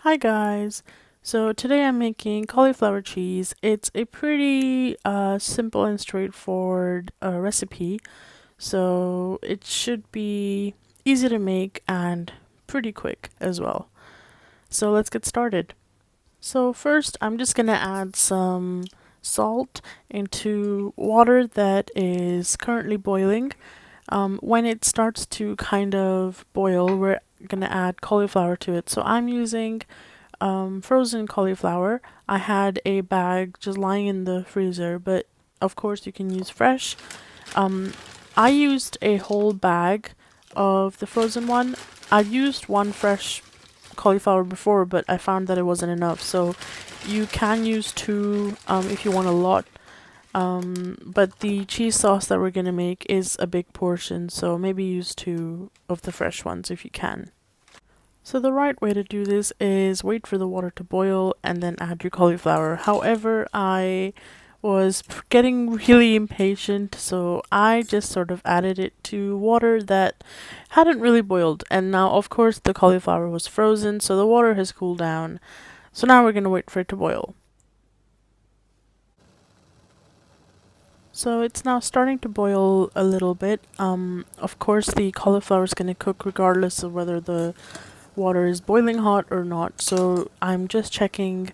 Hi guys! So today I'm making cauliflower cheese. It's a pretty simple and straightforward recipe, so it should be easy to make and pretty quick as well. So let's get started. So first I'm just gonna add some salt into water that is currently boiling. When it starts to kind of boil, we're gonna add cauliflower to it. So I'm using frozen cauliflower. I had a bag just lying in the freezer, but of course you can use fresh. Um, I used a whole bag of the frozen one. I've used one fresh cauliflower before, but I found that it wasn't enough. So you can use two if you want a lot. But the cheese sauce that we're gonna make is a big portion, so maybe use two of the fresh ones if you can. So the right way to do this is wait for the water to boil and then add your cauliflower. However, I was getting really impatient, so I just sort of added it to water that hadn't really boiled. And now, of course, the cauliflower was frozen, so the water has cooled down. So now we're gonna wait for it to boil. So it's now starting to boil a little bit. Of course, the cauliflower is gonna cook regardless of whether the water is boiling hot or not. So I'm just checking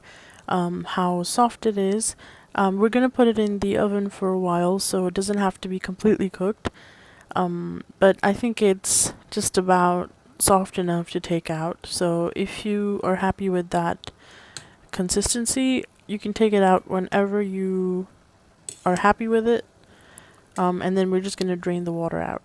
how soft it is. We're gonna put it in the oven for a while, so it doesn't have to be completely cooked. But I think it's just about soft enough to take out. So if you are happy with that consistency, you can take it out whenever you are happy with it. And then we're just gonna drain the water out.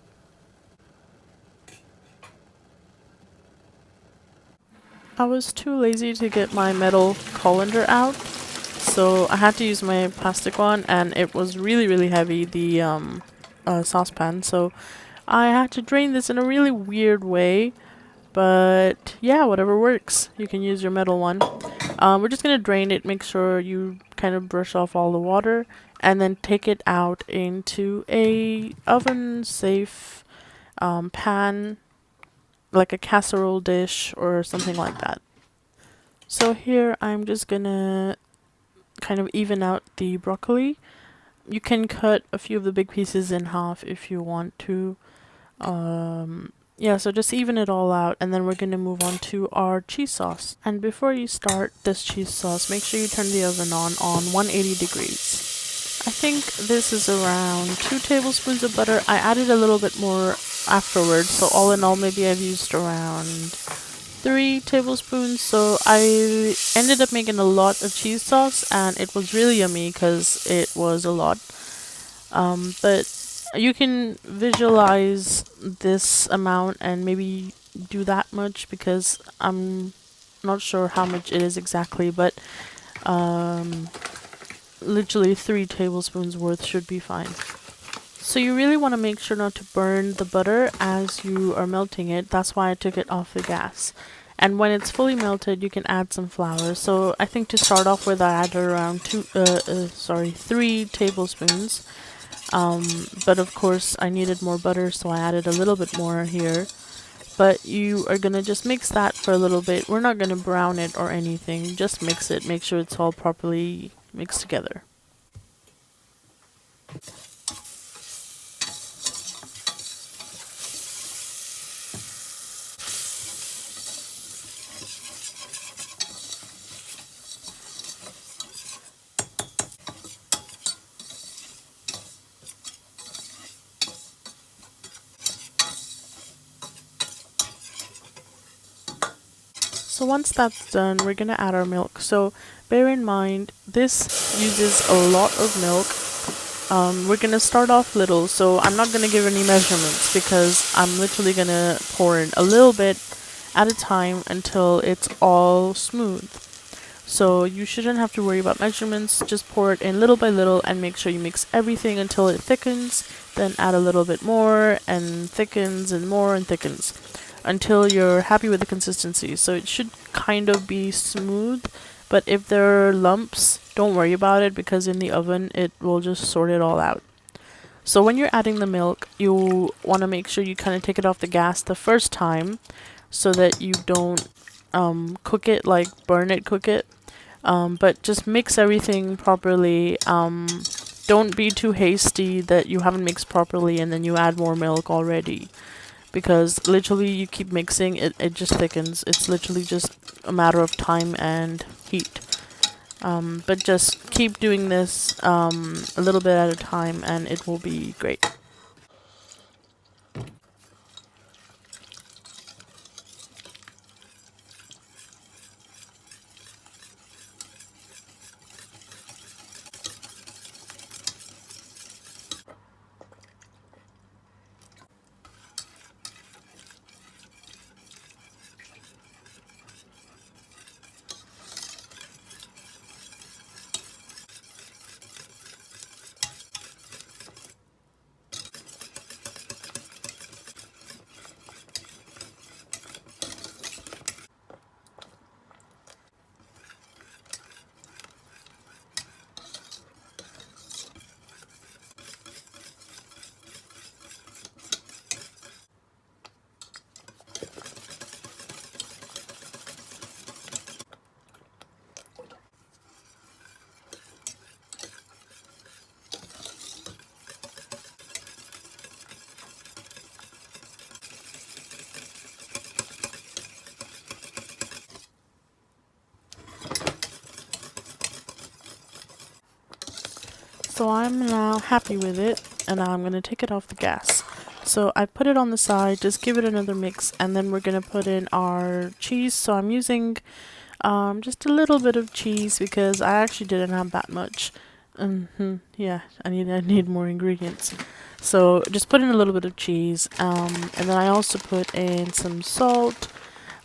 I was too lazy to get my metal colander out, so I had to use my plastic one, and it was really heavy, the saucepan, so I had to drain this in a really weird way, but yeah, whatever works. You can use your metal one. We're just gonna drain it, make sure you kind of brush off all the water, and then take it out into a oven safe pan, like a casserole dish or something like that. So here I'm just gonna kind of even out the broccoli. You can cut a few of the big pieces in half if you want to. Yeah, so just even it all out, and then we're gonna move on to our cheese sauce. And before you start this cheese sauce, make sure you turn the oven on 180 degrees. I think this is around 2 tablespoons of butter. I added a little bit more afterwards, so all in all maybe I've used around 3 tablespoons. So I ended up making a lot of cheese sauce, and it was really yummy because it was a lot. But you can visualize this amount and maybe do that much, because I'm not sure how much it is exactly, but literally 3 tablespoons worth should be fine. So you really want to make sure not to burn the butter as you are melting it. That's why I took it off the gas. And when it's fully melted, you can add some flour. So I think to start off with, I added around 3 tablespoons. But of course I needed more butter, so I added a little bit more here. But you are gonna just mix that for a little bit. We're not gonna brown it or anything. Just mix it. Make sure it's all properly mixed together. So once that's done, we're gonna add our milk. So bear in mind, this uses a lot of milk. We're gonna start off little, so I'm not gonna give any measurements because I'm literally gonna pour in a little bit at a time until it's all smooth. So you shouldn't have to worry about measurements, just pour it in little by little and make sure you mix everything until it thickens, then add a little bit more and thickens and more and thickens until you're happy with the consistency. So it should kind of be smooth, but if there are lumps, don't worry about it because in the oven it will just sort it all out. So when you're adding the milk, you want to make sure you kind of take it off the gas the first time so that you don't cook it, like burn it, cook it. But just mix everything properly. Don't be too hasty that you haven't mixed properly and then you add more milk already. Because literally you keep mixing, it just thickens. It's literally just a matter of time and heat. But just keep doing this a little bit at a time and it will be great. So I'm now happy with it, and now I'm going to take it off the gas. So I put it on the side, just give it another mix, and then we're going to put in our cheese. So I'm using just a little bit of cheese because I actually didn't have that much. Yeah, I need more ingredients. So just put in a little bit of cheese, and then I also put in some salt,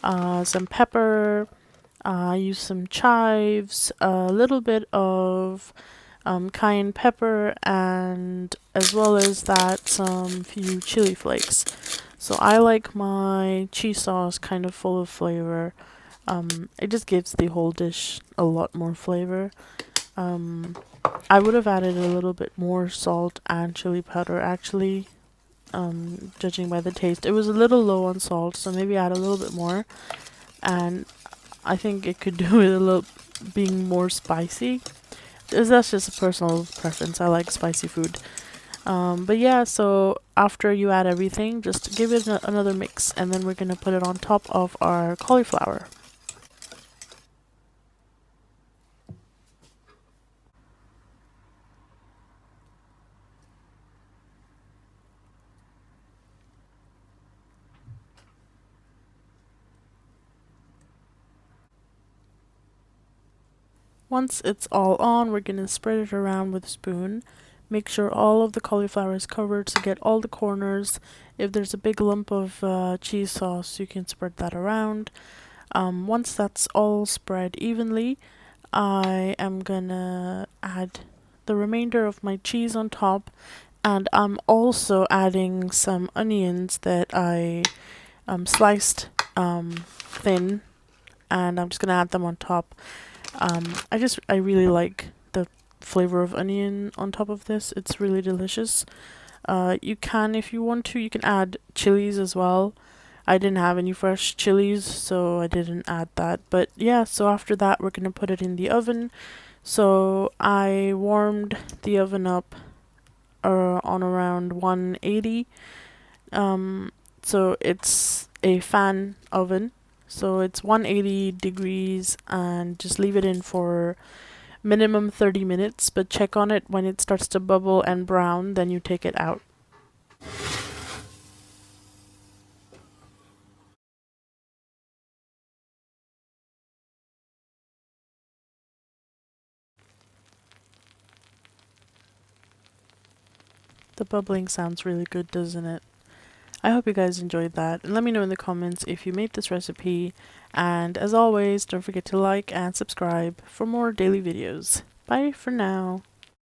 some pepper, use some chives, a little bit of cayenne pepper, and as well as that some few chili flakes. So I like my cheese sauce kind of full of flavor. It just gives the whole dish a lot more flavor. I would have added a little bit more salt and chili powder actually, judging by the taste. It was a little low on salt, so maybe add a little bit more. And I think it could do with a little being more spicy. That's just a personal preference. I like spicy food. But yeah, so after you add everything, just give it another mix, and then we're going to put it on top of our cauliflower. Once it's all on, we're going to spread it around with a spoon. Make sure all of the cauliflower is covered to get all the corners. If there's a big lump of cheese sauce, you can spread that around. Once that's all spread evenly, I am gonna add the remainder of my cheese on top, and I'm also adding some onions that I sliced thin, and I'm just gonna add them on top. I really like the flavor of onion on top of this. It's really delicious. You can, if you want to, you can add chilies as well. I didn't have any fresh chilies, so I didn't add that. But yeah, so after that, we're gonna put it in the oven. So I warmed the oven up on around 180. So it's a fan oven. So it's 180 degrees, and just leave it in for minimum 30 minutes, but check on it when it starts to bubble and brown, then you take it out. The bubbling sounds really good, doesn't it? I hope you guys enjoyed that, and let me know in the comments if you made this recipe, and as always, don't forget to like and subscribe for more daily videos. Bye for now.